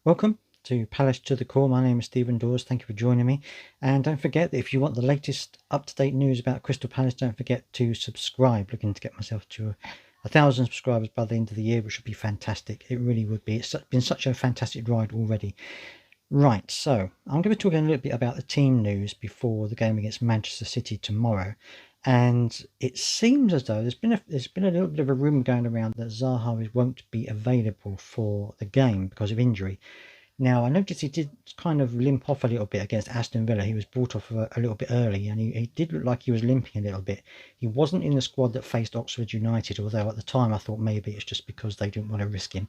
Welcome to Palace to the Core. My name is Stephen Dawes. Thank you for joining me. And don't forget that if you want the latest up-to-date news about Crystal Palace, don't forget to subscribe. Looking to get myself to 1,000 subscribers by the end of the year, which would be fantastic. It really would be. It's been such a fantastic ride already. Right, so I'm going to be talking a little bit about the team news before the game against Manchester City tomorrow. And it seems as though there's been a little bit of a rumour going around that Zaha won't be available for the game because of injury. Now, I noticed he did kind of limp off a little bit against Aston Villa. He was brought off a little bit early, and he did look like he was limping a little bit. He wasn't in the squad that faced Oxford United, although at the time I thought maybe it's just because they didn't want to risk him.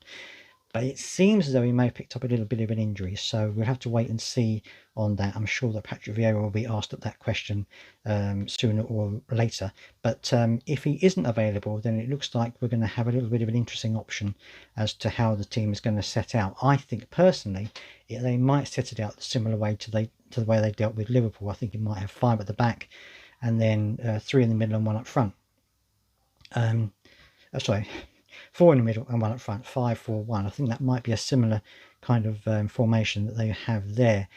But it seems as though he may have picked up a little bit of an injury, so we'll have to wait and see on that. I'm sure that Patrick Vieira will be asked that question sooner or later. But if he isn't available, then it looks like we're going to have a little bit of an interesting option as to how the team is going to set out. I think personally, they might set it out the similar way to the way they dealt with Liverpool. I think it might have 5 at the back, and then 3 in the middle and 1 up front. Sorry. 4 in the middle and 1 up front, 5-4-1. I think that might be a similar kind of formation that they have there.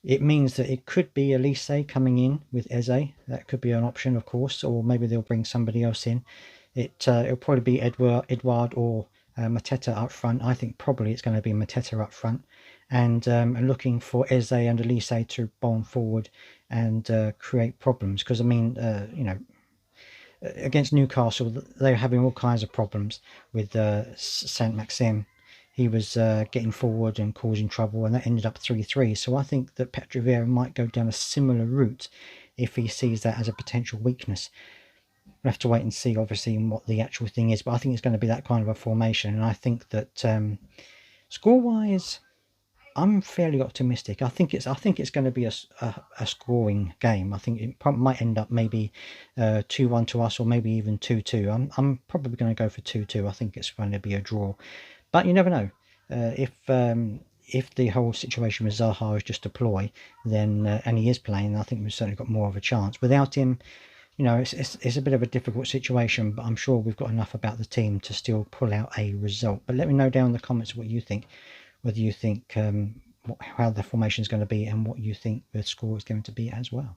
It means that it could be Elise coming in with Eze. That could be an option, of course, or maybe they'll bring somebody else in. It'll probably be Edouard or Mateta up front. I think probably it's going to be Mateta up front, and looking for Eze and Elise to bomb forward and create problems. Because I mean, against Newcastle, they were having all kinds of problems with Saint Maxim. He was getting forward and causing trouble, and that ended up 3-3. So I think that Patrick Vieira might go down a similar route if he sees that as a potential weakness. We'll have to wait and see, obviously, what the actual thing is. But I think it's going to be that kind of a formation, and I think that score-wise, I'm fairly optimistic. I think it's going to be a scoring game. I think it might end up maybe 2-1 to us, or maybe even 2-2. I'm probably going to go for 2-2. I think it's going to be a draw, but you never know. If the whole situation with Zaha is just a ploy, then and he is playing, I think we've certainly got more of a chance. Without him, it's a bit of a difficult situation, but I'm sure we've got enough about the team to still pull out a result. But let me know down in the comments what you think. Whether you think how the formation is going to be and what you think the score is going to be as well.